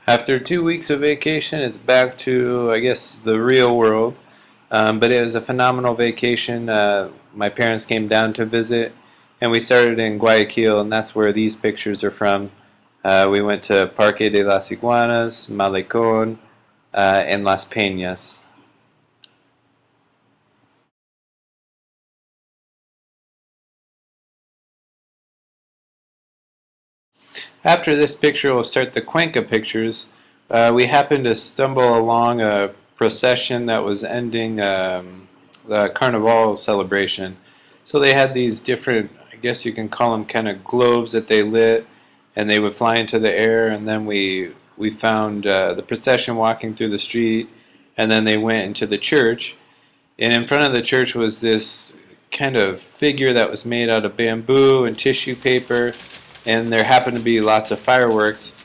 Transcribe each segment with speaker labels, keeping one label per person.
Speaker 1: After 2 weeks of vacation, it's back to, I guess, the real world. But it was a phenomenal vacation. My parents came down to visit, and we started in Guayaquil, and that's where these pictures are from. We went to Parque de las Iguanas, Malecón, and Las Peñas. After this picture, we'll start the Cuenca pictures. We happened to stumble along a procession that was ending the Carnival celebration. So they had these different, I guess you can call them kind of globes that they lit, and they would fly into the air. And then we found the procession walking through the street, and then they went into the church. And in front of the church was this kind of figure that was made out of bamboo and tissue paper, and there happened to be lots of fireworks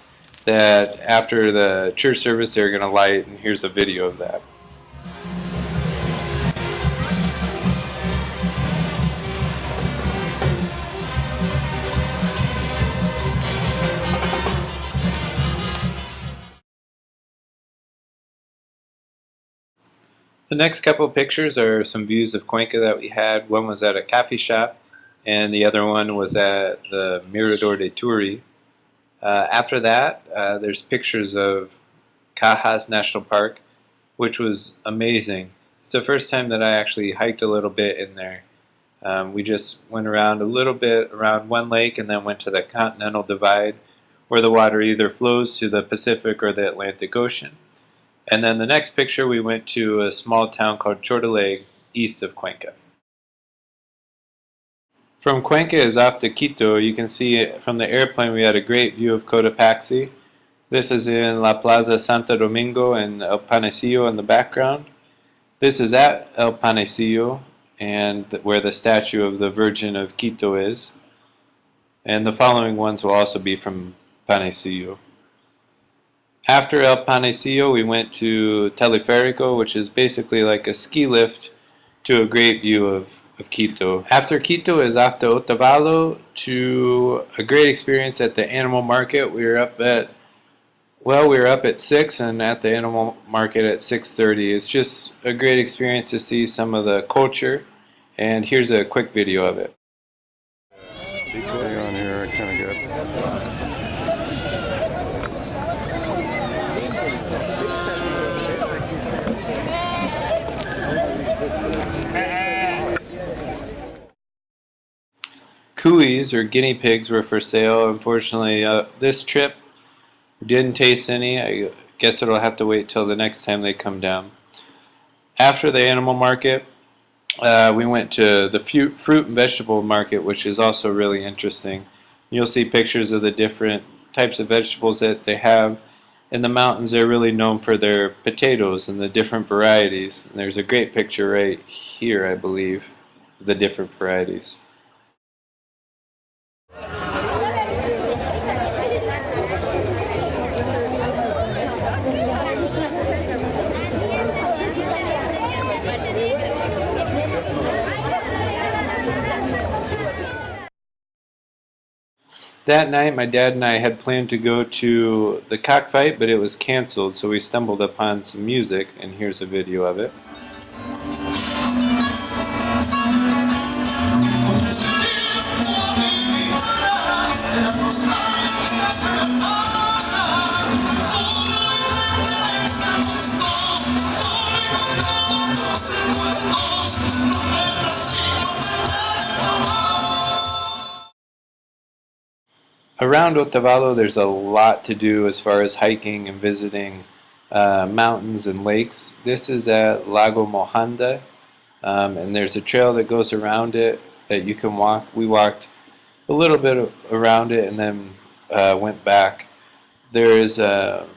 Speaker 1: that after the church service they were going to light, and here's a video of that. The next couple of pictures are some views of Cuenca that we had. One was at a coffee shop, and the other one was at the Mirador de Turi. After that, there's pictures of Cajas National Park, which was amazing. It's the first time that I actually hiked a little bit in there. We just went around a little bit around one lake and then went to the Continental Divide, where the water either flows to the Pacific or the Atlantic Ocean. And then the next picture, we went to a small town called Chortaleg, east of Cuenca. From Cuenca is off to Quito. You can see it from the airplane. We had a great view of Cotopaxi. This is in La Plaza Santo Domingo and El Panecillo in the background. This is at El Panecillo, and where the statue of the Virgin of Quito is. And the following ones will also be from Panecillo. After El Panecillo, we went to Teleférico, which is basically like a ski lift to a great view of Quito. After Quito is off to Otavalo to a great experience at the animal market. We were up at 6 and at the animal market at 6:30. It's just a great experience to see some of the culture, and here's a quick video of it.
Speaker 2: Hang on here, I kind of got.
Speaker 1: Cuys, or guinea pigs, were for sale. Unfortunately, this trip didn't taste any. I guess it'll have to wait till the next time they come down. After the animal market, we went to the fruit and vegetable market, which is also really interesting. You'll see pictures of the different types of vegetables that they have. In the mountains, they're really known for their potatoes and the different varieties. And there's a great picture right here, I believe, of the different varieties. That night, my dad and I had planned to go to the cockfight, but it was canceled, so we stumbled upon some music, and here's a video of it. Around Otavalo, there's a lot to do as far as hiking and visiting mountains and lakes. This is at Lago Mojanda, and there's a trail that goes around it that you can walk. We walked a little bit around it and then went back. There is a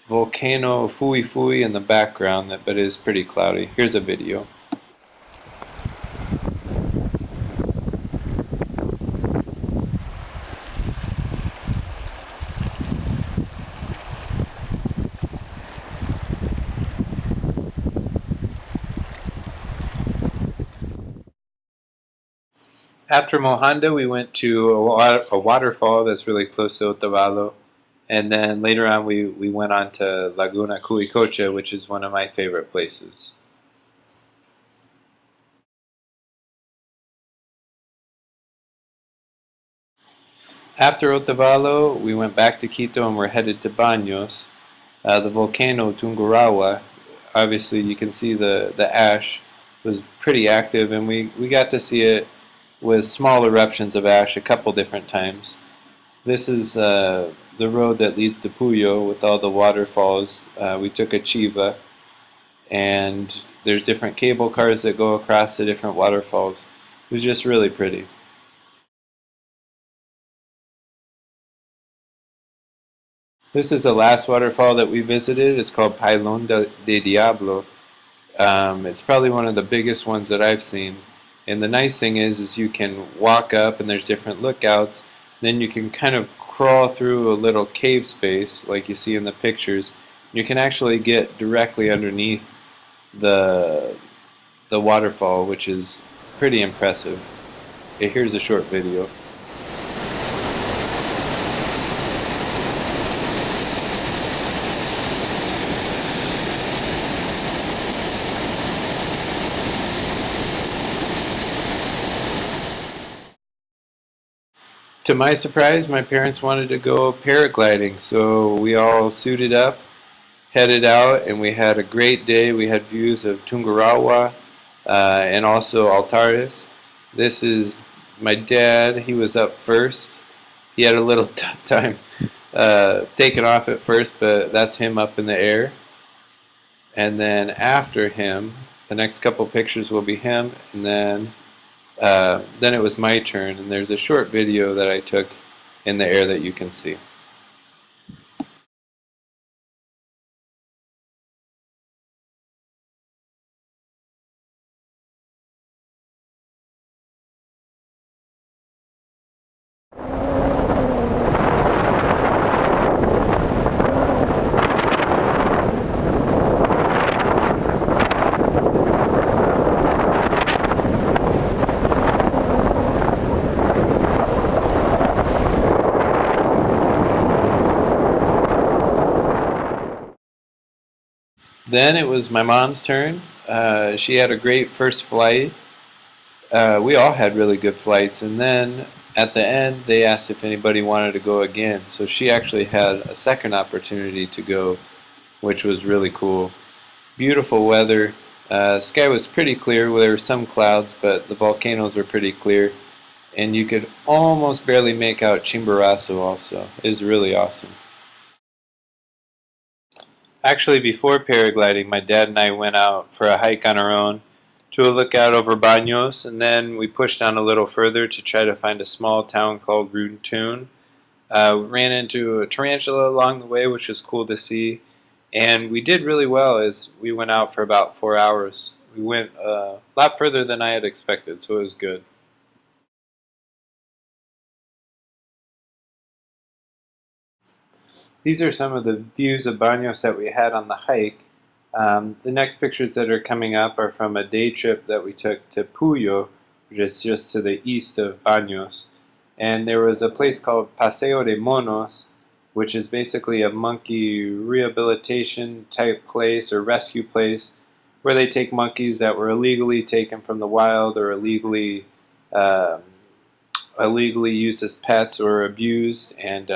Speaker 1: volcano Fui Fui in the background, but it is pretty cloudy. Here's a video. After Mojanda, we went to a waterfall that's really close to Otavalo. And then later on we went on to Laguna Cuicocha, which is one of my favorite places. After Otavalo, we went back to Quito and we're headed to Baños. The volcano Tungurahua, obviously you can see the ash was pretty active, and we got to see it with small eruptions of ash a couple different times. This is the road that leads to Puyo with all the waterfalls. We took a Chiva, and there's different cable cars that go across the different waterfalls. It was just really pretty. This is the last waterfall that we visited. It's called Pailon de Diablo. It's probably one of the biggest ones that I've seen. And the nice thing is you can walk up and there's different lookouts. Then you can kind of crawl through a little cave space like you see in the pictures. You can actually get directly underneath the waterfall, which is pretty impressive. Okay, here's a short video. To my surprise, my parents wanted to go paragliding, so we all suited up, headed out, and we had a great day. We had views of Tungurahua and also Altares. This is my dad. He was up first. He had a little tough time taking off at first, but that's him up in the air. And then after him, the next couple pictures will be him, and then it was my turn, and there's a short video that I took in the air that you can see. Then it was my mom's turn. She had a great first flight. We all had really good flights, and then at the end they asked if anybody wanted to go again. So she actually had a second opportunity to go, which was really cool. Beautiful weather. Sky was pretty clear. There were some clouds, but the volcanoes were pretty clear, and you could almost barely make out Chimborazo also. It was really awesome. Actually, before paragliding, my dad and I went out for a hike on our own to a lookout over Baños, and then we pushed on a little further to try to find a small town called Runtun. We ran into a tarantula along the way, which was cool to see, and we did really well as we went out for about 4 hours. We went a lot further than I had expected, so it was good. These are some of the views of Baños that we had on the hike. The next pictures that are coming up are from a day trip that we took to Puyo, which is just to the east of Baños. And there was a place called Paseo de Monos, which is basically a monkey rehabilitation type place or rescue place where they take monkeys that were illegally taken from the wild or illegally used as pets or abused, and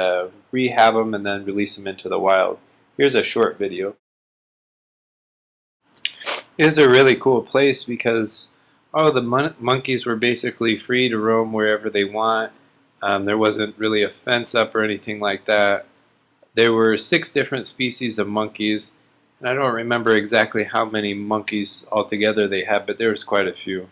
Speaker 1: rehab them and then release them into the wild. Here's a short video. It was a really cool place because all the monkeys were basically free to roam wherever they want. There wasn't really a fence up or anything like that. There were 6 different species of monkeys, and I don't remember exactly how many monkeys altogether they had, but there was quite a few.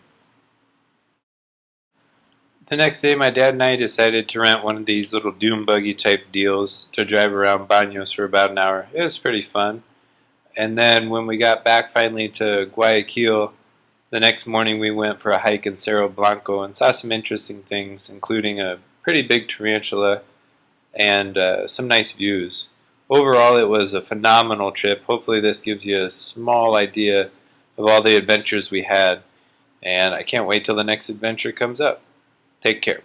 Speaker 1: The next day, my dad and I decided to rent one of these little dune buggy type deals to drive around Baños for about an hour. It was pretty fun. And then when we got back finally to Guayaquil, the next morning we went for a hike in Cerro Blanco and saw some interesting things, including a pretty big tarantula and some nice views. Overall, it was a phenomenal trip. Hopefully this gives you a small idea of all the adventures we had, and I can't wait till the next adventure comes up. Take care.